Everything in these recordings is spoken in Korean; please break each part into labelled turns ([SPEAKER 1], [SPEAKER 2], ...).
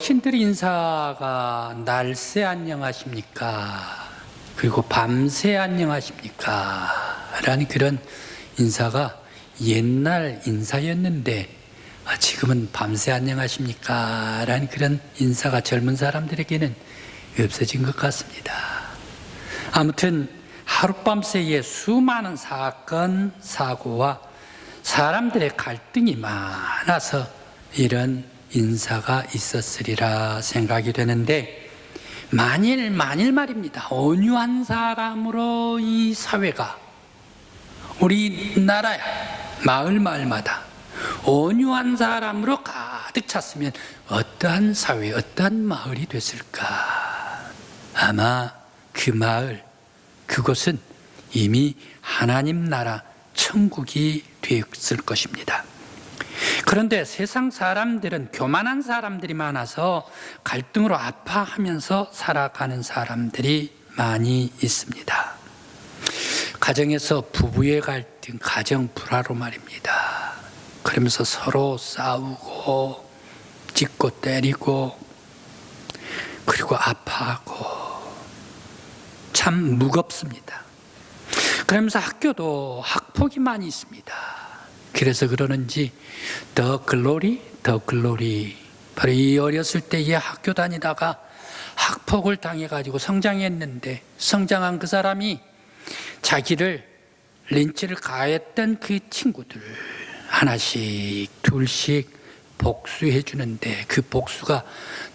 [SPEAKER 1] 신들 인사가 날새 안녕하십니까? 그리고 밤새 안녕하십니까? 라는 그런 인사가 옛날 인사였는데 지금은 밤새 안녕하십니까? 라는 그런 인사가 젊은 사람들에게는 없어진 것 같습니다. 아무튼 하룻밤새에 수많은 사건, 사고와 사람들의 갈등이 많아서 이런 인사가 있었으리라 생각이 되는데, 만일 말입니다, 온유한 사람으로 이 사회가, 우리나라야 마을마다 온유한 사람으로 가득 찼으면 어떠한 사회, 어떠한 마을이 됐을까? 아마 그 마을, 그곳은 이미 하나님 나라 천국이 되었을 것입니다. 그런데 세상 사람들은 교만한 사람들이 많아서 갈등으로 아파하면서 살아가는 사람들이 많이 있습니다. 가정에서 부부의 갈등, 가정 불화로 말입니다. 그러면서 서로 싸우고 찢고 때리고 그리고 아파하고 참 무겁습니다. 그러면서 학교도 학폭이 많이 있습니다. 그래서 그러는지 더 글로리 바로 이 어렸을 때에 학교 다니다가 학폭을 당해가지고 성장했는데, 성장한 그 사람이 자기를 린치를 가했던 그 친구들 하나씩 둘씩 복수해 주는데, 그 복수가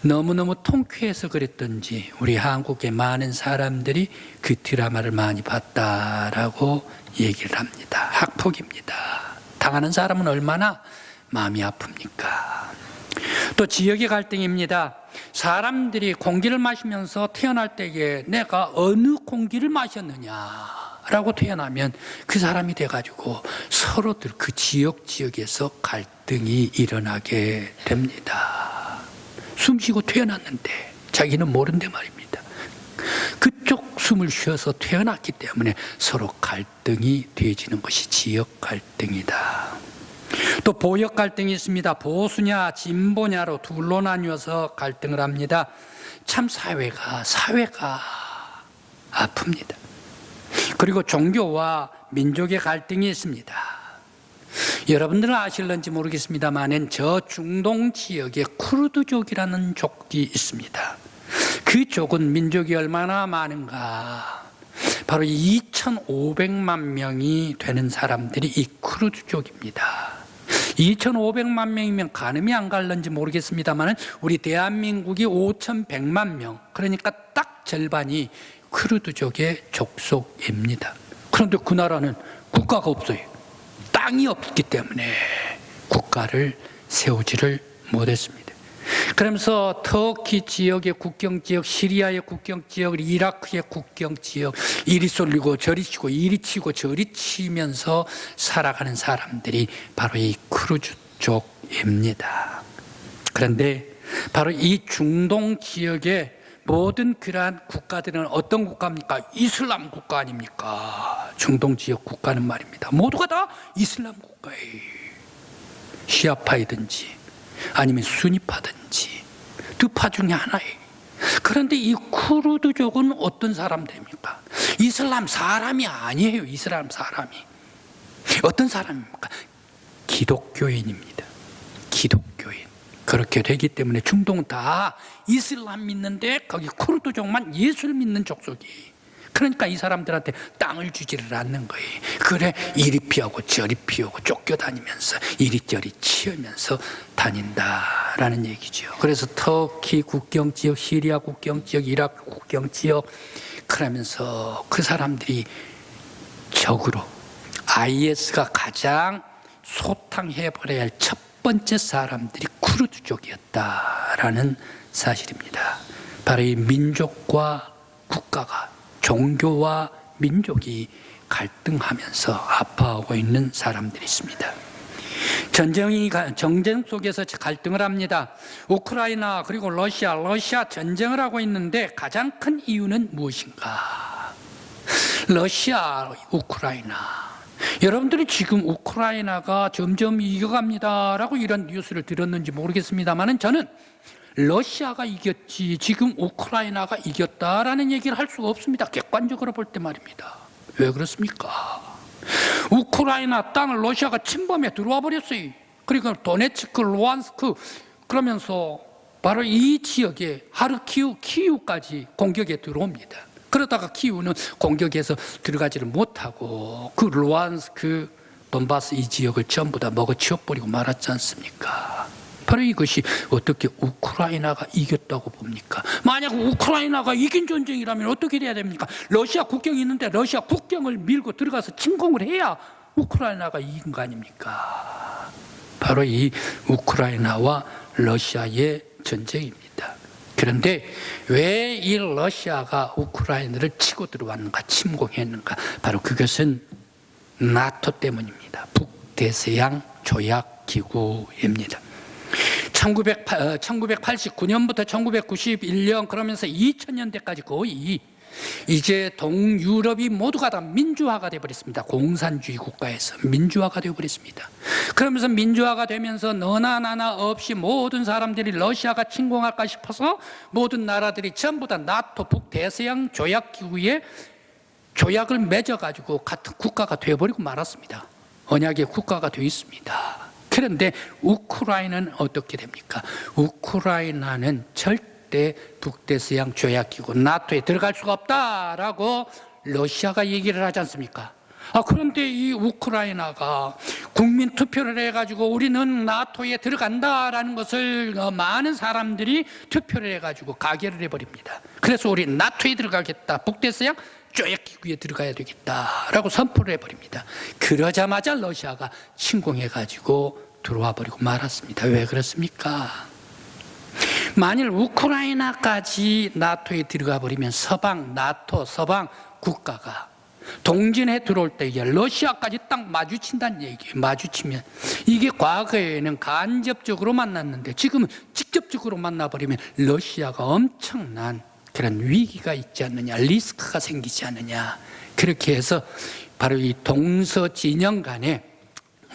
[SPEAKER 1] 너무너무 통쾌해서 그랬던지 우리 한국의 많은 사람들이 그 드라마를 많이 봤다라고 얘기를 합니다. 학폭입니다. 당하는 사람은 얼마나 마음이 아픕니까? 또 지역의 갈등입니다. 사람들이 공기를 마시면서 태어날 때에 내가 어느 공기를 마셨느냐라고 태어나면 그 사람이 돼가지고 서로들 그 지역에서 갈등이 일어나게 됩니다. 숨쉬고 태어났는데 자기는 모른데 말입니다. 그쪽 숨을 쉬어서 태어났기 때문에 서로 갈등이 되어지는 것이 지역 갈등이다. 또 보역 갈등이 있습니다. 보수냐 진보냐로 둘로 나뉘어서 갈등을 합니다. 참 사회가 아픕니다. 그리고 종교와 민족의 갈등이 있습니다. 여러분들은 아실런지 모르겠습니다만 저 중동 지역에 쿠르드족이라는 족이 있습니다. 그 족은 민족이 얼마나 많은가? 바로 2,500만 명이 되는 사람들이 이 쿠르드족입니다. 2,500만 명이면 가늠이 안 갈는지 모르겠습니다만 우리 대한민국이 5,100만 명, 그러니까 딱 절반이 쿠르드족의 족속입니다. 그런데 그 나라는 국가가 없어요. 땅이 없기 때문에 국가를 세우지를 못했습니다. 그러면서 터키 지역의 국경지역, 시리아의 국경지역, 이라크의 국경지역, 이리 쏠리고 저리 치고 이리 치고 저리 치면서 살아가는 사람들이 바로 이 쿠르드족입니다. 그런데 바로 이 중동 지역의 모든 그러한 국가들은 어떤 국가입니까? 이슬람 국가 아닙니까? 중동 지역 국가는 말입니다. 모두가 다 이슬람 국가예요. 시아파이든지 아니면 수니파든지 두 파 중에 하나예요. 그런데 이 쿠르드족은 어떤 사람들입니까? 이슬람 사람이 아니에요. 이슬람 사람이 어떤 사람입니까? 기독교인입니다. 기독교인. 그렇게 되기 때문에 중동은 다 이슬람 믿는데 거기 쿠르드족만 예수를 믿는 족속이. 그러니까 이 사람들한테 땅을 주지를 않는 거예요. 그래 이리 피하고 저리 피하고 쫓겨다니면서 이리저리 치우면서 다닌다라는 얘기죠. 그래서 터키 국경지역, 시리아 국경지역, 이라크 국경지역, 그러면서 그 사람들이 적으로 IS가 가장 소탕해버려야 할 첫 번째 사람들이 쿠르드족이었다라는 사실입니다. 바로 이 민족과 국가가, 종교와 민족이 갈등하면서 아파하고 있는 사람들이 있습니다. 전쟁 속에서 갈등을 합니다. 우크라이나 그리고 러시아 전쟁을 하고 있는데 가장 큰 이유는 무엇인가? 러시아, 우크라이나. 여러분들이 지금 우크라이나가 점점 이겨갑니다라고 이런 뉴스를 들었는지 모르겠습니다만 저는 러시아가 이겼지 지금 우크라이나가 이겼다라는 얘기를 할 수가 없습니다. 객관적으로 볼 때 말입니다. 왜 그렇습니까? 우크라이나 땅을 러시아가 침범해 들어와 버렸어요. 그러니까 도네츠크, 루안스크 그러면서 바로 이 지역에 하르키우, 키우까지 공격에 들어옵니다. 그러다가 키우는 공격에서 들어가지를 못하고 그 루안스크, 돈바스 이 지역을 전부 다 먹어치워버리고 말았지 않습니까? 바로 이것이 어떻게 우크라이나가 이겼다고 봅니까? 만약 우크라이나가 이긴 전쟁이라면 어떻게 돼야 됩니까? 러시아 국경이 있는데 러시아 국경을 밀고 들어가서 침공을 해야 우크라이나가 이긴 거 아닙니까? 바로 이 우크라이나와 러시아의 전쟁입니다. 그런데 왜 이 러시아가 우크라이나를 치고 들어왔는가, 침공했는가? 바로 그것은 나토 때문입니다. 북대서양 조약기구입니다. 1989년부터 1991년 그러면서 2000년대까지 거의 이제 동유럽이 모두가 다 민주화가 되어버렸습니다. 공산주의 국가에서 민주화가 되어버렸습니다. 그러면서 민주화가 되면서 너나 나나 없이 모든 사람들이 러시아가 침공할까 싶어서 모든 나라들이 전부 다 나토 북대서양 조약기구에 조약을 맺어가지고 같은 국가가 되어버리고 말았습니다. 언약의 국가가 되어 있습니다. 그런데 우크라이나는 어떻게 됩니까? 우크라이나는 절대 북대서양 조약기구 나토에 들어갈 수가 없다라고 러시아가 얘기를 하지 않습니까? 그런데 이 우크라이나가 국민 투표를 해가지고 우리는 나토에 들어간다라는 것을 많은 사람들이 투표를 해가지고 가결을 해버립니다. 그래서 우리 나토에 들어가겠다, 북대서양 조약기구에 들어가야 되겠다라고 선포를 해버립니다. 그러자마자 러시아가 침공해가지고 들어와 버리고 말았습니다. 왜 그렇습니까? 만일 우크라이나까지 나토에 들어가 버리면 나토 서방 국가가 동진에 들어올 때 이게 러시아까지 딱 마주친다는 얘기예요. 마주치면 이게 과거에는 간접적으로 만났는데 지금은 직접적으로 만나버리면 러시아가 엄청난 그런 위기가 있지 않느냐, 리스크가 생기지 않느냐. 그렇게 해서 바로 이 동서 진영 간에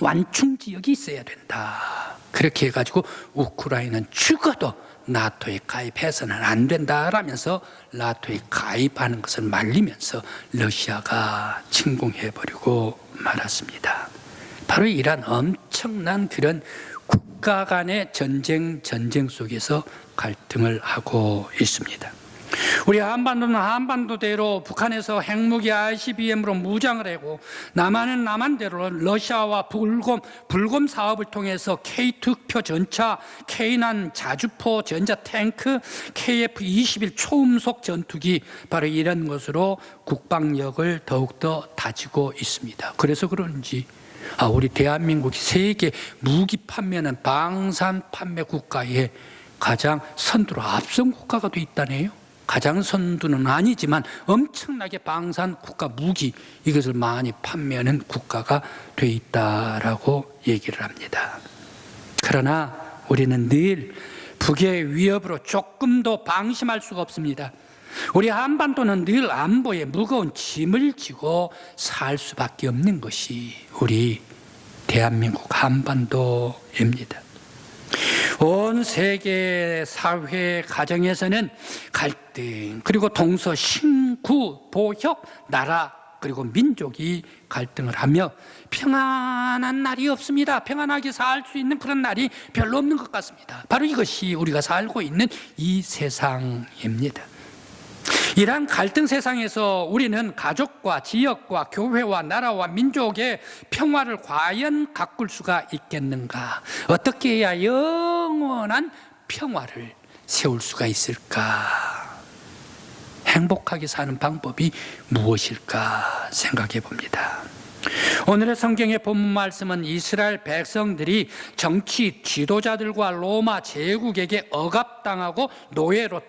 [SPEAKER 1] 완충 지역이 있어야 된다. 그렇게 해가지고 우크라이나는 죽어도 나토에 가입해서는 안 된다라면서 나토에 가입하는 것을 말리면서 러시아가 침공해버리고 말았습니다. 바로 이러한 엄청난 그런 국가 간의 전쟁 속에서 갈등을 하고 있습니다. 우리 한반도는 한반도대로 북한에서 핵무기 ICBM으로 무장을 하고 남한은 남한대로 러시아와 불곰 사업을 통해서 K2표 전차, K9 자주포 전자 탱크, KF-21 초음속 전투기 바로 이런 것으로 국방력을 더욱더 다지고 있습니다. 그래서 그런지 우리 대한민국이 세계 무기 판매는 방산 판매 국가에 가장 선두로 앞선 국가가 돼 있다네요. 가장 선두는 아니지만 엄청나게 방산 국가 무기 이것을 많이 판매하는 국가가 돼 있다라고 얘기를 합니다. 그러나 우리는 늘 북의 위협으로 조금도 방심할 수가 없습니다. 우리 한반도는 늘 안보에 무거운 짐을 지고 살 수밖에 없는 것이 우리 대한민국 한반도입니다. 온 세계 사회 가정에서는 갈등 그리고 동서 신구 보혁 나라 그리고 민족이 갈등을 하며 평안한 날이 없습니다. 평안하게 살 수 있는 그런 날이 별로 없는 것 같습니다. 바로 이것이 우리가 살고 있는 이 세상입니다. 이러한 갈등 세상에서 우리는 가족과 지역과 교회와 나라와 민족의 평화를 과연 가꿀 수가 있겠는가? 어떻게 해야 영원한 평화를 세울 수가 있을까? 행복하게 사는 방법이 무엇일까 생각해 봅니다. 오늘의 성경의 본문 말씀은 이스라엘 백성들이 정치 지도자들과 로마 제국에게 억압당하고 노예로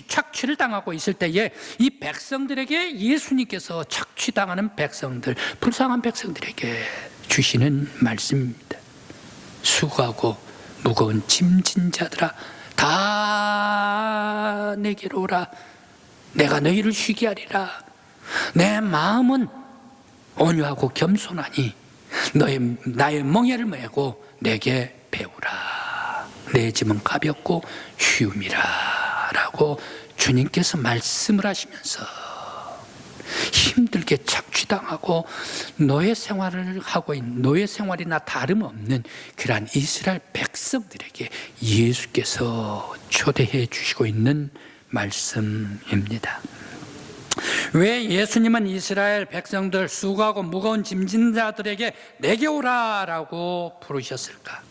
[SPEAKER 1] 착취를 당하고 있을 때에 이 백성들에게 예수님께서 착취당하는 백성들, 불쌍한 백성들에게 주시는 말씀입니다. 수고하고 무거운 짐진 자들아 다 내게로 오라. 내가 너희를 쉬게 하리라. 내 마음은 온유하고 겸손하니 나의 멍에를 메고 내게 배우라. 내 짐은 가볍고 쉬움이라 라고 주님께서 말씀을 하시면서 힘들게 착취당하고 노예 생활을 하고 있는, 노예 생활이나 다름없는 그러한 이스라엘 백성들에게 예수께서 초대해 주시고 있는 말씀입니다. 왜 예수님은 이스라엘 백성들, 수고하고 무거운 짐진 자들에게 내게 오라라고 부르셨을까?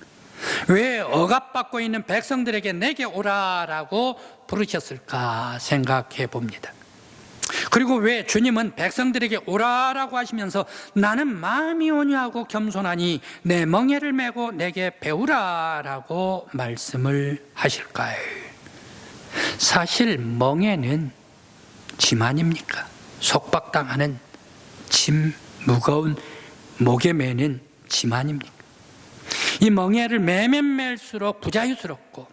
[SPEAKER 1] 왜 억압받고 있는 백성들에게 내게 오라라고 부르셨을까 생각해 봅니다. 그리고 왜 주님은 백성들에게 오라라고 하시면서 나는 마음이 온유하고 겸손하니 내 멍에를 메고 내게 배우라라고 말씀을 하실까요? 사실 멍에는 짐 아닙니까? 속박당하는 짐, 무거운 목에 매는 짐 아닙니까? 이 멍에를 매면 맬수록 부자유스럽고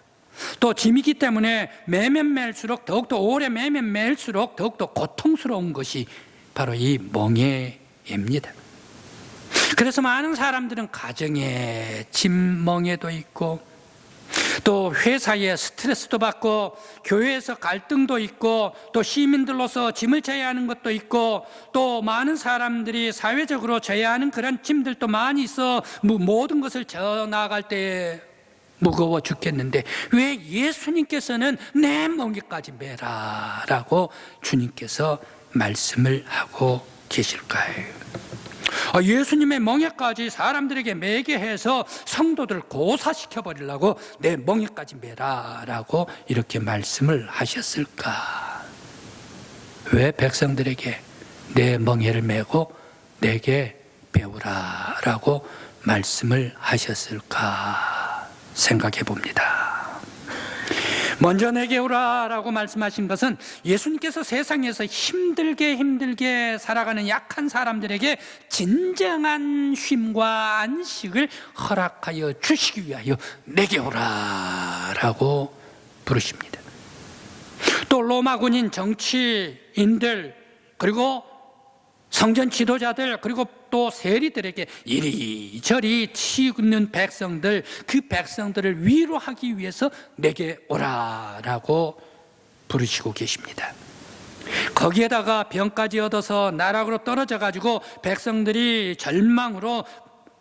[SPEAKER 1] 또 짐이기 때문에 매면 맬수록 더욱더 오래 매면 맬수록 더욱더 고통스러운 것이 바로 이 멍에입니다. 그래서 많은 사람들은 가정에 짐 멍에도 있고 또 회사에 스트레스도 받고 교회에서 갈등도 있고 또 시민들로서 짐을 져야 하는 것도 있고 또 많은 사람들이 사회적으로 져야 하는 그런 짐들도 많이 있어 모든 것을 져 나갈 때 무거워 죽겠는데 왜 예수님께서는 내 멍에까지 매라 라고 주님께서 말씀을 하고 계실까요? 예수님의 멍에까지 사람들에게 매게 해서 성도들을 고사시켜 버리려고 내 멍에까지 매라 라고 이렇게 말씀을 하셨을까? 왜 백성들에게 내 멍에를 메고 내게 배우라 라고 말씀을 하셨을까 생각해 봅니다. 먼저 내게 오라라고 말씀하신 것은 예수님께서 세상에서 힘들게 살아가는 약한 사람들에게 진정한 쉼과 안식을 허락하여 주시기 위하여 내게 오라라고 부르십니다. 또 로마 군인 정치인들 그리고 성전 지도자들 그리고 또 세리들에게 이리저리 치는 백성들, 그 백성들을 위로하기 위해서 내게 오라라고 부르시고 계십니다. 거기에다가 병까지 얻어서 나락으로 떨어져 가지고 백성들이 절망으로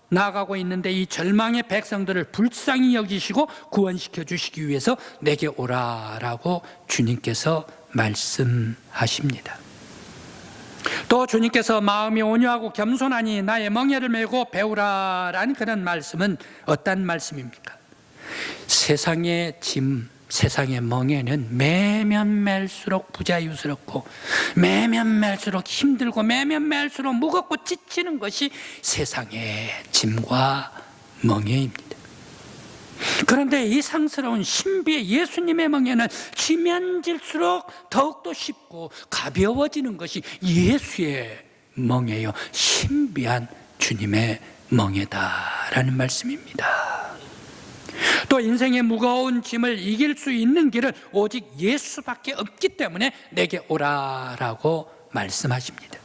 [SPEAKER 1] 나아가고 있는데 이 절망의 백성들을 불쌍히 여기시고 구원시켜 주시기 위해서 내게 오라라고 주님께서 말씀하십니다. 또 주님께서 마음이 온유하고 겸손하니 나의 멍에를 메고 배우라라는 그런 말씀은 어떤 말씀입니까? 세상의 짐, 세상의 멍에는 매면 맬수록 부자유스럽고 매면 맬수록 힘들고 매면 맬수록 무겁고 지치는 것이 세상의 짐과 멍에입니다. 그런데 이상스러운 신비의 예수님의 멍에는 지면 질수록 더욱더 쉽고 가벼워지는 것이 예수의 멍에요. 신비한 주님의 멍에다라는 말씀입니다. 또 인생의 무거운 짐을 이길 수 있는 길은 오직 예수밖에 없기 때문에 내게 오라라고 말씀하십니다.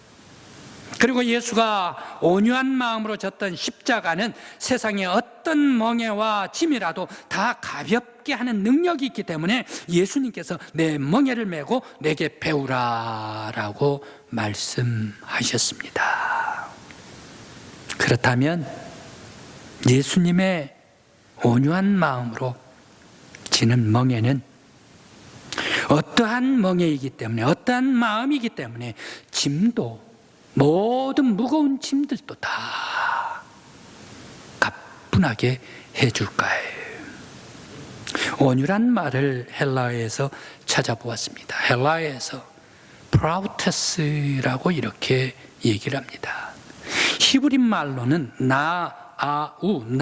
[SPEAKER 1] 그리고 예수가 온유한 마음으로 졌던 십자가는 세상의 어떤 멍에와 짐이라도 다 가볍게 하는 능력이 있기 때문에 예수님께서 내 멍에를 메고 내게 배우라라고 말씀하셨습니다. 그렇다면 예수님의 온유한 마음으로 지는 멍에는 어떠한 멍에이기 때문에 어떠한 마음이기 때문에 짐도 모든 무거운 짐들도 다 가뿐하게 해줄까요? 온유란 말을 헬라어에서 찾아보았습니다. 헬라어에서 프라우테스라고 이렇게 얘기를 합니다. 히브리 말로는 나아우라는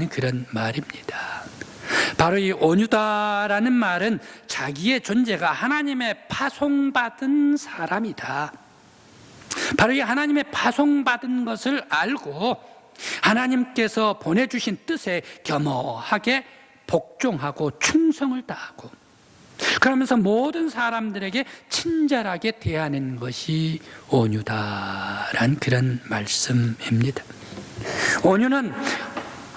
[SPEAKER 1] 그런 말입니다. 바로 이 온유다라는 말은 자기의 존재가 하나님의 파송받은 사람이다. 바로 이 하나님의 파송받은 것을 알고 하나님께서 보내주신 뜻에 겸허하게 복종하고 충성을 다하고 그러면서 모든 사람들에게 친절하게 대하는 것이 온유다라는 그런 말씀입니다. 온유는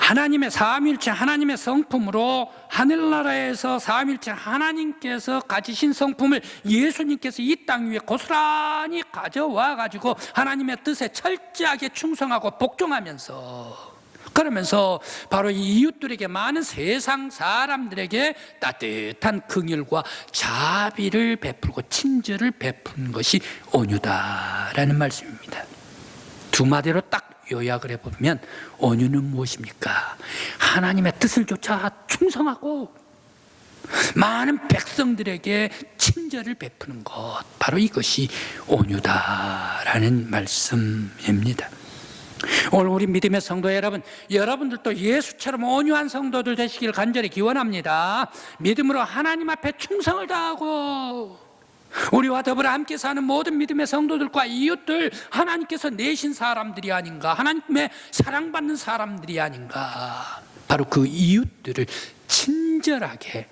[SPEAKER 1] 하나님의 삼위일체 하나님의 성품으로 하늘나라에서 삼위일체 하나님께서 가지신 성품을 예수님께서 이 땅 위에 고스란히 가져와 가지고 하나님의 뜻에 철저하게 충성하고 복종하면서, 그러면서 바로 이 이웃들에게, 많은 세상 사람들에게 따뜻한 긍휼과 자비를 베풀고 친절을 베푸는 것이 온유다라는 말씀입니다. 두 마디로 딱 요약을 해보면 온유는 무엇입니까? 하나님의 뜻을 쫓아 충성하고 많은 백성들에게 친절을 베푸는 것, 바로 이것이 온유다라는 말씀입니다. 오늘 우리 믿음의 성도 여러분, 여러분들도 예수처럼 온유한 성도들 되시길 간절히 기원합니다. 믿음으로 하나님 앞에 충성을 다하고 우리와 더불어 함께 사는 모든 믿음의 성도들과 이웃들, 하나님께서 내신 사람들이 아닌가, 하나님의 사랑받는 사람들이 아닌가, 바로 그 이웃들을 친절하게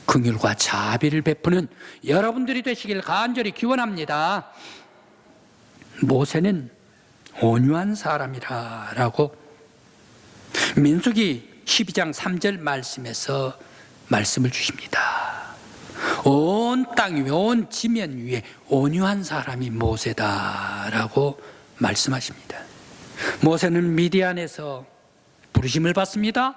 [SPEAKER 1] 긍휼과 자비를 베푸는 여러분들이 되시길 간절히 기원합니다. 모세는 온유한 사람이라고 민수기 12장 3절 말씀에서 말씀을 주십니다. 온 땅 위에, 온 지면 위에 온유한 사람이 모세다라고 말씀하십니다. 모세는 미디안에서 부르심을 받습니다.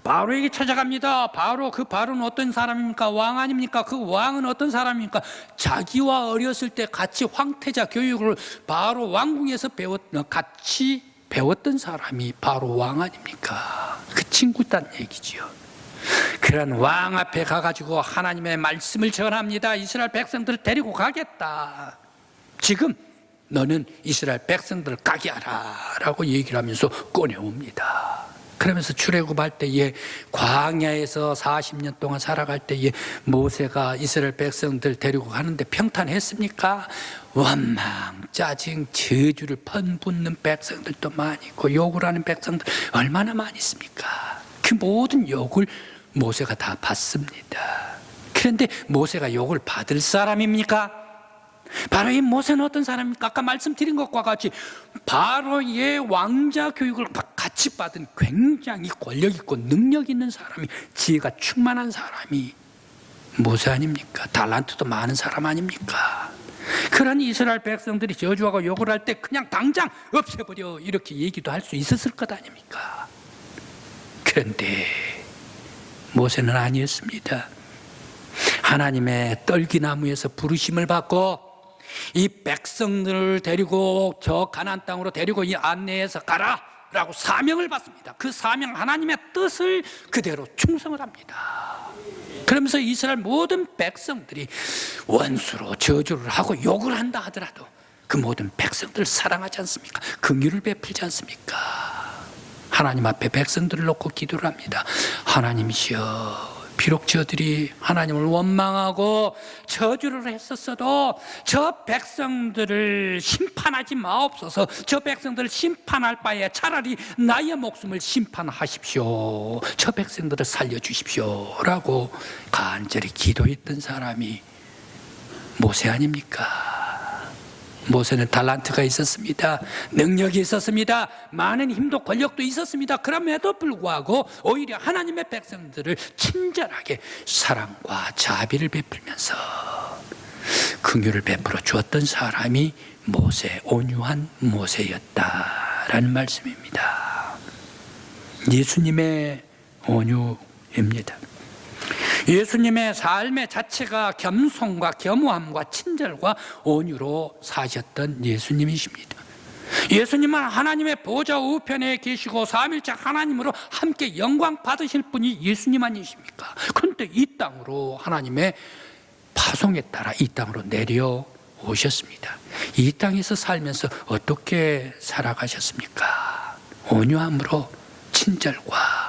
[SPEAKER 1] 바로에게 찾아갑니다. 바로는 어떤 사람입니까? 왕 아닙니까? 그 왕은 어떤 사람입니까? 자기와 어렸을 때 같이 황태자 교육을 바로 왕궁에서 같이 배웠던 사람이 바로 왕 아닙니까? 그 친구단 얘기지요. 그런 왕 앞에 가가지고 하나님의 말씀을 전합니다. 이스라엘 백성들을 데리고 가겠다. 지금 너는 이스라엘 백성들을 가게 하라 라고 얘기를 하면서 꺼내옵니다. 그러면서 출애굽할 때에, 광야에서 40년 동안 살아갈 때에 모세가 이스라엘 백성들 데리고 가는데 평탄했습니까? 원망, 짜증, 저주를 퍼붓는 백성들도 많이 있고 욕을 하는 백성들 얼마나 많이 있습니까? 그 모든 욕을 모세가 다 받습니다. 그런데 모세가 욕을 받을 사람입니까? 바로 이 모세는 어떤 사람입니까? 아까 말씀드린 것과 같이 바로의 왕자 교육을 같이 받은 굉장히 권력 있고 능력 있는 사람이, 지혜가 충만한 사람이 모세 아닙니까? 달란트도 많은 사람 아닙니까? 그런 이스라엘 백성들이 저주하고 욕을 할 때 그냥 당장 없애버려 이렇게 얘기도 할 수 있었을 것 아닙니까? 그런데 모세는 아니었습니다. 하나님의 떨기나무에서 부르심을 받고 이 백성들을 데리고 저 가나안 땅으로 데리고 이 안내해서 가라 라고 사명을 받습니다. 그 사명, 하나님의 뜻을 그대로 충성을 합니다. 그러면서 이스라엘 모든 백성들이 원수로 저주를 하고 욕을 한다 하더라도 그 모든 백성들을 사랑하지 않습니까? 긍휼을 베풀지 않습니까? 하나님 앞에 백성들을 놓고 기도를 합니다. 하나님이시여, 비록 저들이 하나님을 원망하고 저주를 했었어도 저 백성들을 심판하지 마옵소서. 저 백성들을 심판할 바에 차라리 나의 목숨을 심판하십시오. 저 백성들을 살려주십시오 라고 간절히 기도했던 사람이 모세 아닙니까? 모세는 달란트가 있었습니다. 능력이 있었습니다. 많은 힘도 권력도 있었습니다. 그럼에도 불구하고 오히려 하나님의 백성들을 친절하게 사랑과 자비를 베풀면서 긍휼을 베풀어 주었던 사람이 모세, 온유한 모세였다라는 말씀입니다. 예수님의 온유입니다. 예수님의 삶의 자체가 겸손과 겸허함과 친절과 온유로 사셨던 예수님이십니다. 예수님은 하나님의 보좌 우편에 계시고 삼위일체 하나님으로 함께 영광 받으실 분이 예수님 아니십니까? 그런데 이 땅으로 하나님의 파송에 따라 이 땅으로 내려오셨습니다. 이 땅에서 살면서 어떻게 살아가셨습니까? 온유함으로 친절과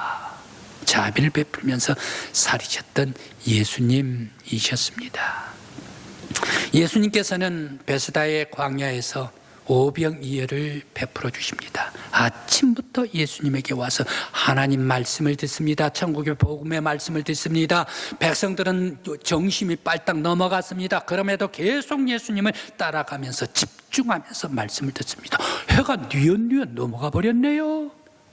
[SPEAKER 1] 자비를 베풀면서 살이셨던 예수님이셨습니다. 예수님께서는 베스다의 광야에서 오병이어를 베풀어 주십니다. 아침부터 예수님에게 와서 하나님 말씀을 듣습니다. 천국의 복음의 말씀을 듣습니다. 백성들은 정심이 빨딱 넘어갔습니다. 그럼에도 계속 예수님을 따라가면서 집중하면서 말씀을 듣습니다. 해가 뉘엿뉘엿 넘어가 버렸네요.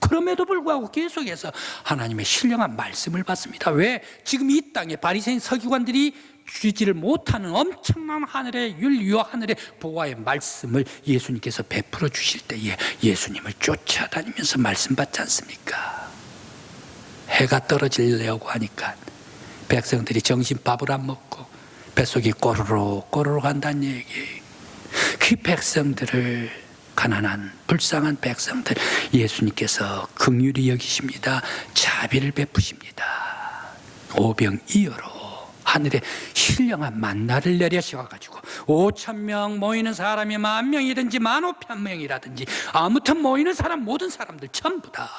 [SPEAKER 1] 그럼에도 불구하고 계속해서 하나님의 신령한 말씀을 받습니다. 왜? 지금 이 땅에 바리새인 서기관들이 주지를 못하는 엄청난 하늘의 윤리와 하늘의 보화의 말씀을 예수님께서 베풀어 주실 때에 예수님을 쫓아다니면서 말씀 받지 않습니까? 해가 떨어지려고 하니까 백성들이 정신 밥을 안 먹고 뱃속이 꼬르륵 꼬르륵 한다는 얘기. 그 백성들을, 가난한 불쌍한 백성들, 예수님께서 긍휼히 여기십니다. 자비를 베푸십니다. 오병이어로 하늘에 신령한 만나를 내려셔가지고 5,000명 모이는 사람이 10,000명이든지 15,000명이라든지 아무튼 모이는 사람, 모든 사람들 전부 다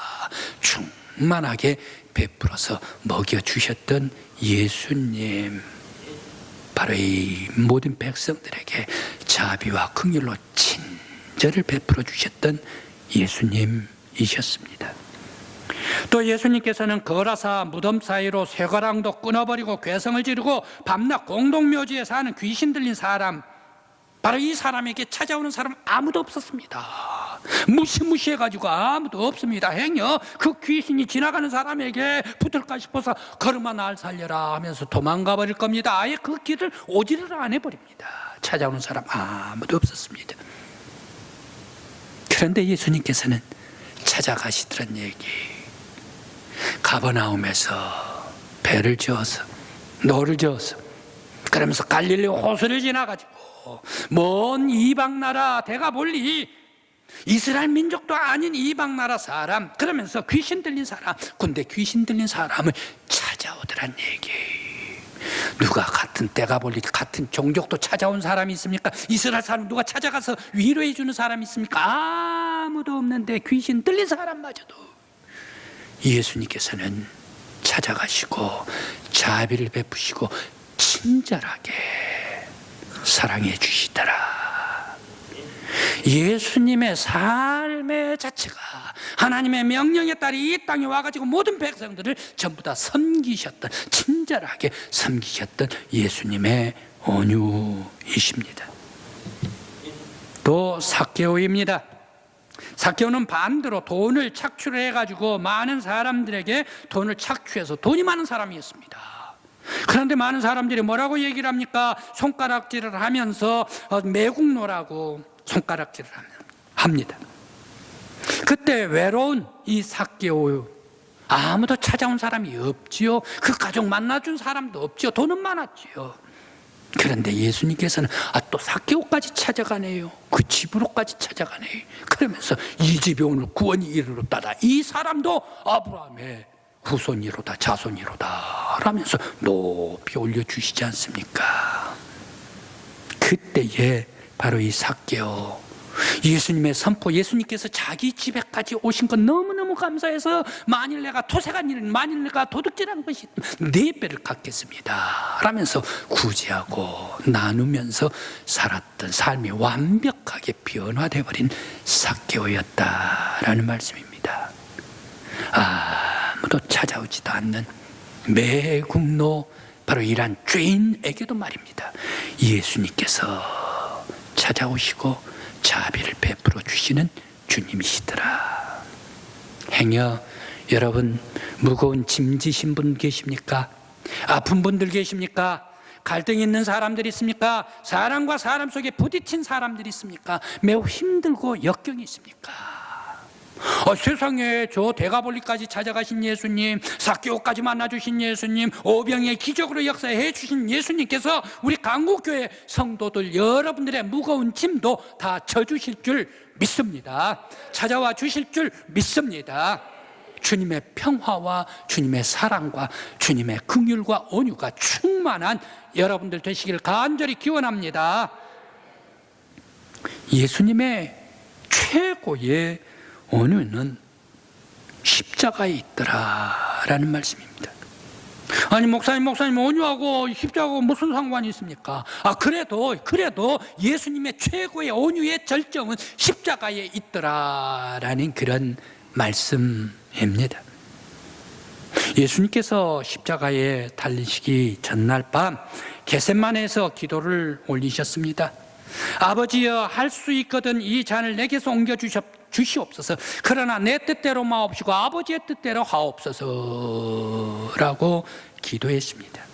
[SPEAKER 1] 충만하게 베풀어서 먹여주셨던 예수님, 바로 이 모든 백성들에게 자비와 긍휼로 친절을 베풀어 주셨던 예수님이셨습니다. 또 예수님께서는 거라사 무덤 사이로 쇠가랑도 끊어버리고 괴성을 지르고 밤낮 공동묘지에 사는 귀신 들린 사람, 바로 이 사람에게 찾아오는 사람 아무도 없었습니다. 무시무시해가지고 아무도 없습니다. 행여 그 귀신이 지나가는 사람에게 붙을까 싶어서 걸음아 날 살려라 하면서 도망가 버릴 겁니다. 아예 그 길을 오지를 안 해버립니다. 찾아오는 사람 아무도 없었습니다. 그런데 예수님께서는 찾아가시더란 얘기. 가버나움에서 배를 지어서, 노를 지어서, 그러면서 갈릴리 호수를 지나가지고 먼 이방나라 대가볼리, 이스라엘 민족도 아닌 이방나라 사람, 그러면서 귀신 들린 사람, 근데 귀신 들린 사람을 찾아오더란 얘기. 누가 같은 대가볼리, 같은 종족도 찾아온 사람이 있습니까? 이스라엘 사람 누가 찾아가서 위로해 주는 사람이 있습니까? 아무도 없는데 귀신 들린 사람마저도 예수님께서는 찾아가시고 자비를 베푸시고 친절하게 사랑해 주시더라. 예수님의 삶의 자체가 하나님의 명령에 따라 이 땅에 와가지고 모든 백성들을 전부 다 섬기셨던, 친절하게 섬기셨던 예수님의 온유이십니다. 또 삭개오입니다. 삭개오는 반대로 돈을 착취를 해가지고 많은 사람들에게 돈을 착취해서 돈이 많은 사람이었습니다. 그런데 많은 사람들이 뭐라고 얘기를 합니까? 손가락질을 하면서 매국노라고 손가락질을 합니다. 그때 외로운 이 삭개오, 아무도 찾아온 사람이 없지요. 그 가족 만나준 사람도 없지요. 돈은 많았지요. 그런데 예수님께서는 또 삭개오까지 찾아가네요. 그 집으로까지 찾아가네요. 그러면서 이 집에 오늘 구원이 이르렀다. 이 사람도 아브라함의 후손이로다, 자손이로다 라면서 높이 올려주시지 않습니까? 그때에 바로 이 삭개오, 예수님의 선포, 예수님께서 자기 집에까지 오신 건 너무너무 감사해서 만일 내가 토색한 일은, 만일 내가 도둑질한 것이 4배를 갚겠습니다 라면서 구제하고 나누면서 살았던 삶이 완벽하게 변화되어 버린 삭개오였다라는 말씀입니다. 아무도 찾아오지도 않는 매국노, 바로 이러한 죄인에게도 말입니다, 예수님께서 찾아오시고 자비를 베풀어 주시는 주님이시더라. 행여 여러분 무거운 짐 지신 분 계십니까? 아픈 분들 계십니까? 갈등이 있는 사람들이 있습니까? 사람과 사람 속에 부딪힌 사람들이 있습니까? 매우 힘들고 역경이 있습니까? 세상에 저 대가볼리까지 찾아가신 예수님, 삭개오까지 만나주신 예수님, 오병이의 기적으로 역사해 주신 예수님께서 우리 강국교회 성도들 여러분들의 무거운 짐도 다 져주실 줄 믿습니다. 찾아와 주실 줄 믿습니다. 주님의 평화와 주님의 사랑과 주님의 긍휼과 온유가 충만한 여러분들 되시기를 간절히 기원합니다. 예수님의 최고의 온유는 십자가에 있더라라는 말씀입니다. 아니 목사님 온유하고 십자가하고 무슨 상관이 있습니까? 그래도 예수님의 최고의 온유의 절정은 십자가에 있더라라는 그런 말씀입니다. 예수님께서 십자가에 달리시기 전날 밤 겟세마네에서 기도를 올리셨습니다. 아버지여, 할 수 있거든 이 잔을 내게서 옮겨 주시옵소서. 그러나 내 뜻대로 마옵시고 아버지의 뜻대로 하옵소서라고 기도했습니다.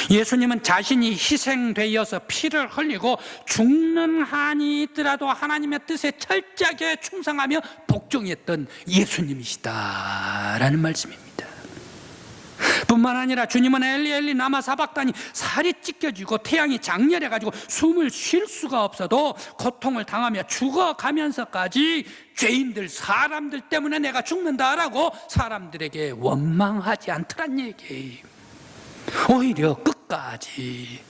[SPEAKER 1] 예수님은 자신이 희생되어서 피를 흘리고 죽는 한이 있더라도 하나님의 뜻에 철저하게 충성하며 복종했던 예수님이시다라는 말씀입니다. 뿐만 아니라 주님은 엘리 엘리 라마 사박다니 살이 찢겨지고 태양이 장렬해가지고 숨을 쉴 수가 없어도 고통을 당하며 죽어가면서까지 죄인들 사람들 때문에 내가 죽는다라고 사람들에게 원망하지 않더란 얘기예요. 오히려 끝까지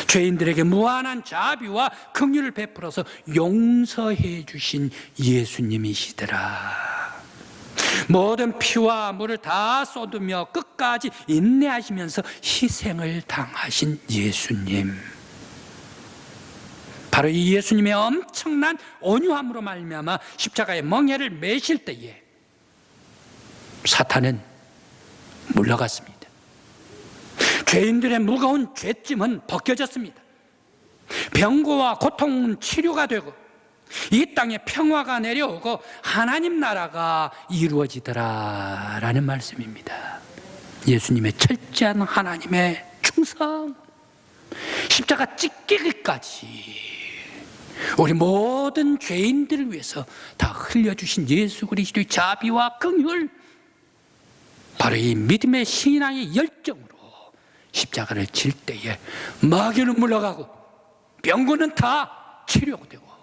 [SPEAKER 1] 죄인들에게 무한한 자비와 긍휼을 베풀어서 용서해 주신 예수님이시더라. 모든 피와 물을 다 쏟으며 끝까지 인내하시면서 희생을 당하신 예수님, 바로 이 예수님의 엄청난 온유함으로 말미암아 십자가의 멍에를 매실 때에 사탄은 물러갔습니다. 죄인들의 무거운 죄짐은 벗겨졌습니다. 병고와 고통은 치료가 되고 이 땅에 평화가 내려오고 하나님 나라가 이루어지더라라는 말씀입니다. 예수님의 철저한 하나님의 충성, 십자가 찢기기까지 우리 모든 죄인들을 위해서 다 흘려주신 예수 그리스도의 자비와 긍휼, 바로 이 믿음의 신앙의 열정으로 십자가를 질 때에 마귀는 물러가고 병고는 다 치료되고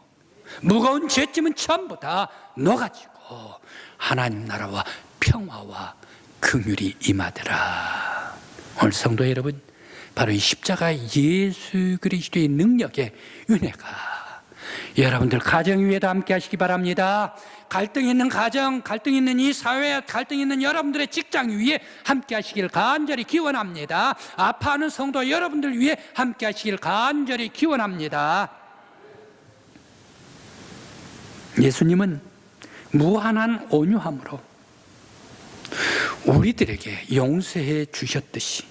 [SPEAKER 1] 무거운 죄짐은 전부 다 녹아지고 하나님 나라와 평화와 긍휼이 임하더라. 오늘 성도 여러분, 바로 이 십자가 예수 그리스도의 능력의 은혜가 여러분들 가정 위에도 함께 하시기 바랍니다. 갈등 있는 가정, 갈등 있는 이 사회, 갈등 있는 여러분들의 직장 위에 함께 하시길 간절히 기원합니다. 아파하는 성도 여러분들 위해 함께 하시길 간절히 기원합니다. 예수님은 무한한 온유함으로 우리들에게 용서해 주셨듯이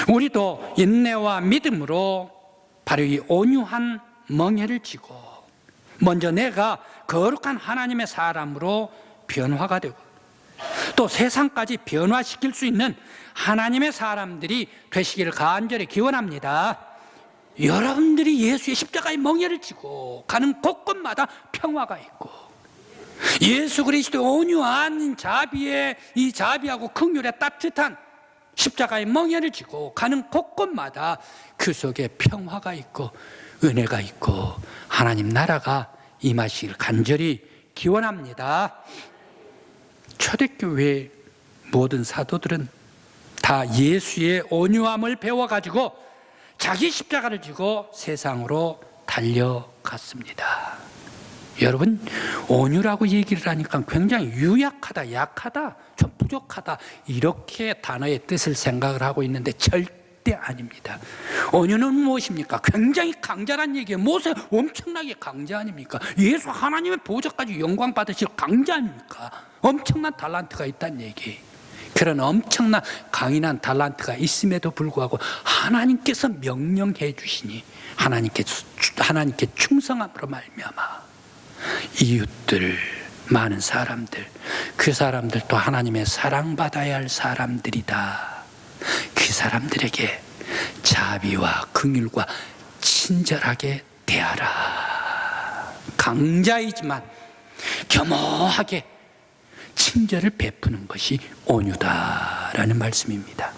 [SPEAKER 1] 우리도 인내와 믿음으로 바로 이 온유한 멍에를 지고 먼저 내가 거룩한 하나님의 사람으로 변화가 되고 또 세상까지 변화시킬 수 있는 하나님의 사람들이 되시기를 간절히 기원합니다. 여러분들이 예수의 십자가의 멍에를 지고 가는 곳곳마다 평화가 있고 예수 그리스도의 온유한 자비의 이 자비하고 긍휼의 따뜻한 십자가의 멍에를 지고 가는 곳곳마다 그 속에 평화가 있고 은혜가 있고 하나님 나라가 임하시길 간절히 기원합니다. 초대교회 모든 사도들은 다 예수의 온유함을 배워가지고 자기 십자가를 지고 세상으로 달려갔습니다. 여러분, 온유라고 얘기를 하니까 굉장히 유약하다, 약하다, 좀 부족하다 이렇게 단어의 뜻을 생각을 하고 있는데 절대 아닙니다. 온유는 무엇입니까? 굉장히 강자란 얘기예요. 모세 엄청나게 강자 아닙니까? 예수 하나님의 보좌까지 영광 받으실 강자 아닙니까? 엄청난 달란트가 있다는 얘기. 그런 엄청난 강인한 달란트가 있음에도 불구하고 하나님께서 명령해 주시니 하나님께 충성함으로 말미암아 이웃들, 많은 사람들, 그 사람들도 하나님의 사랑받아야 할 사람들이다. 그 사람들에게 자비와 긍휼과 친절하게 대하라. 강자이지만 겸허하게 친절을 베푸는 것이 온유다라는 말씀입니다.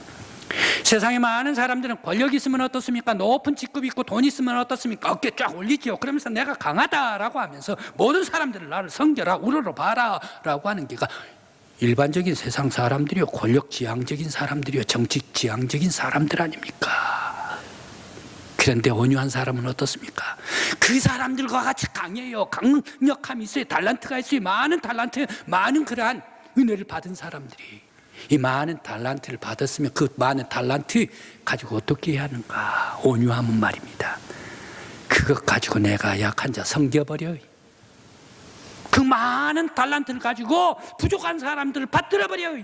[SPEAKER 1] 세상에 많은 사람들은 권력 있으면 어떻습니까? 높은 직급 있고 돈 있으면 어떻습니까? 어깨 쫙 올리죠. 그러면서 내가 강하다라고 하면서 모든 사람들을 나를 섬겨라, 우러러봐라 라고 하는 게가 일반적인 세상 사람들이요, 권력 지향적인 사람들이요, 정치 지향적인 사람들 아닙니까? 그런데 온유한 사람은 어떻습니까? 그 사람들과 같이 강해요. 강력함이 있어요. 달란트가 있어요. 많은 달란트, 많은 그러한 은혜를 받은 사람들이 이 많은 달란트를 받았으면 그 많은 달란트 가지고 어떻게 해야 하는가? 온유함은 말입니다. 그것 가지고 내가 약한 자 섬겨버려. 그 많은 달란트를 가지고 부족한 사람들을 받들어버려.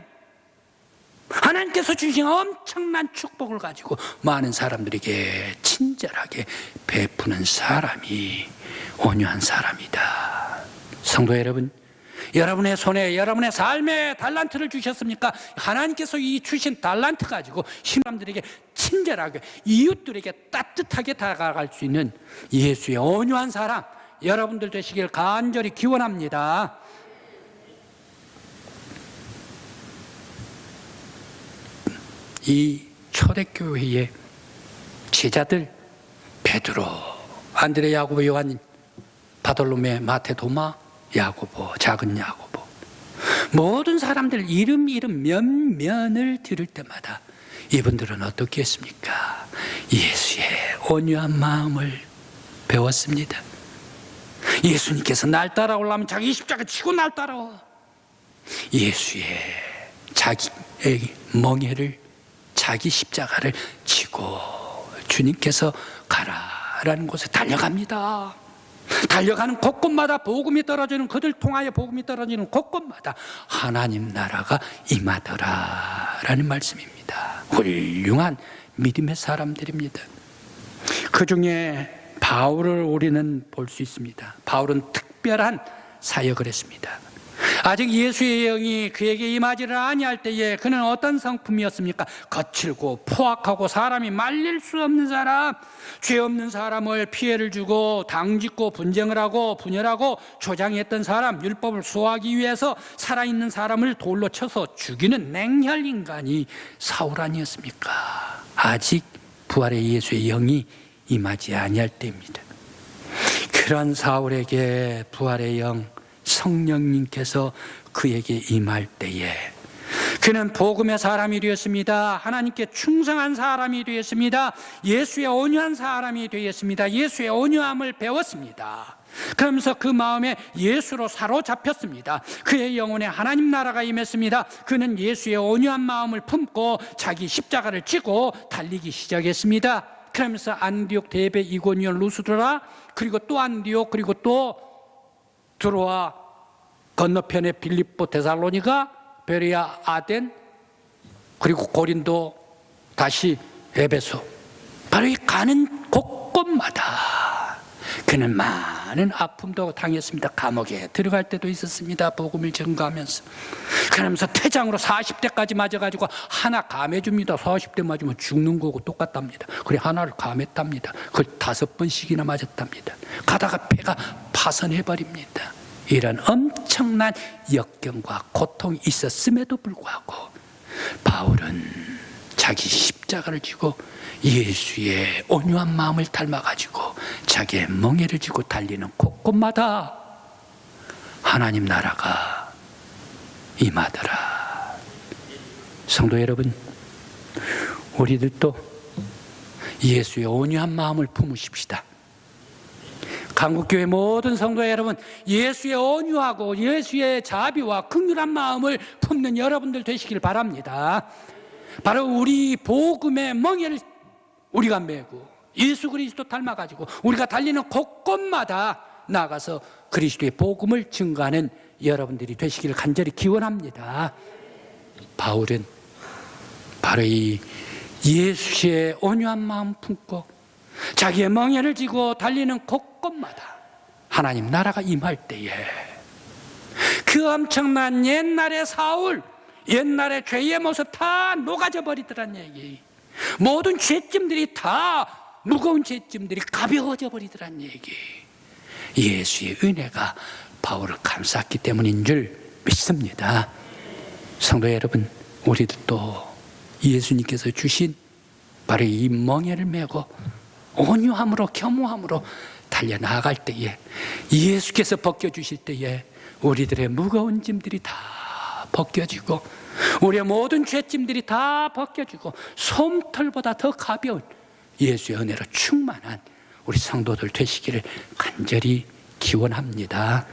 [SPEAKER 1] 하나님께서 주신 엄청난 축복을 가지고 많은 사람들에게 친절하게 베푸는 사람이 온유한 사람이다. 성도 여러분, 여러분의 손에 여러분의 삶에 달란트를 주셨습니까? 하나님께서 이 주신 달란트 가지고 사람들에게 친절하게, 이웃들에게 따뜻하게 다가갈 수 있는 예수의 온유한 사람, 여러분들 되시길 간절히 기원합니다. 이 초대교회의 제자들, 베드로, 안드레, 야고보, 요한, 바돌로메, 마테, 도마, 야고보, 작은 야고보, 모든 사람들 이름 면면을 들을 때마다 이분들은 어떻게 했습니까? 예수의 온유한 마음을 배웠습니다. 예수님께서 날 따라오려면 자기 십자가 치고 날 따라와. 예수의 자기의 멍에를, 자기 십자가를 지고 주님께서 가라라는 곳에 달려갑니다. 달려가는 곳곳마다 복음이 떨어지는, 그들 통하여 복음이 떨어지는 곳곳마다 하나님 나라가 임하더라라는 말씀입니다. 훌륭한 믿음의 사람들입니다. 그 중에 바울을 우리는 볼 수 있습니다. 바울은 특별한 사역을 했습니다. 아직 예수의 영이 그에게 임하지를 아니할 때에 그는 어떤 성품이었습니까? 거칠고 포악하고 사람이 말릴 수 없는 사람, 죄 없는 사람을 피해를 주고 당짓고 분쟁을 하고 분열하고 조장했던 사람, 율법을 수호하기 위해서 살아있는 사람을 돌로 쳐서 죽이는 냉혈 인간이 사울 아니었습니까? 아직 부활의 예수의 영이 임하지 아니할 때입니다. 그런 사울에게 부활의 영, 성령님께서 그에게 임할 때에 그는 복음의 사람이 되었습니다. 하나님께 충성한 사람이 되었습니다. 예수의 온유한 사람이 되었습니다. 예수의 온유함을 배웠습니다. 그러면서 그 마음에 예수로 사로잡혔습니다. 그의 영혼에 하나님 나라가 임했습니다. 그는 예수의 온유한 마음을 품고 자기 십자가를 지고 달리기 시작했습니다. 그러면서 안디옥, 데베, 이고니온, 루스드라, 그리고 또 안디옥, 그리고 또 드로아, 건너편에 빌립보, 데살로니가, 베레아, 아덴, 그리고 고린도, 다시 에베소, 바로 이 가는 곳곳마다 그는 많은 아픔도 당했습니다. 감옥에 들어갈 때도 있었습니다. 복음을 전가하면서. 그러면서 퇴장으로 40대까지 맞아가지고 하나 감해줍니다. 40대 맞으면 죽는 거고 똑같답니다. 그래 하나를 감했답니다. 그걸 5번씩이나 맞았답니다. 가다가 폐가 파손해버립니다. 이런 엄청난 역경과 고통이 있었음에도 불구하고 바울은 자기 십자가를 지고 예수의 온유한 마음을 닮아가지고 자기의 멍에를 지고 달리는 곳곳마다 하나님 나라가 임하더라. 성도 여러분, 우리들도 예수의 온유한 마음을 품으십시다. 강국교회 모든 성도 여러분, 예수의 온유하고 예수의 자비와 긍휼한 마음을 품는 여러분들 되시길 바랍니다. 바로 우리 복음의 멍에를 우리가 메고 예수 그리스도 닮아가지고 우리가 달리는 곳곳마다 나가서 그리스도의 복음을 증거하는 여러분들이 되시기를 간절히 기원합니다. 바울은 바로 이 예수의 온유한 마음 품고 자기의 멍에를 지고 달리는 곳곳마다 하나님 나라가 임할 때에 그 엄청난 옛날의 사울, 옛날의 죄의 모습 다 녹아져 버리더란 얘기, 모든 죄짐들이 다, 무거운 죄짐들이 가벼워져 버리더란 얘기, 예수의 은혜가 바울을 감쌌기 때문인 줄 믿습니다. 성도 여러분, 우리들도 예수님께서 주신 바로 이 멍에를 메고 온유함으로 겸허함으로 달려나갈 때에, 예수께서 벗겨주실 때에 우리들의 무거운 짐들이 다 벗겨지고 우리의 모든 죄짐들이 다 벗겨지고 솜털보다 더 가벼운 예수의 은혜로 충만한 우리 성도들 되시기를 간절히 기원합니다.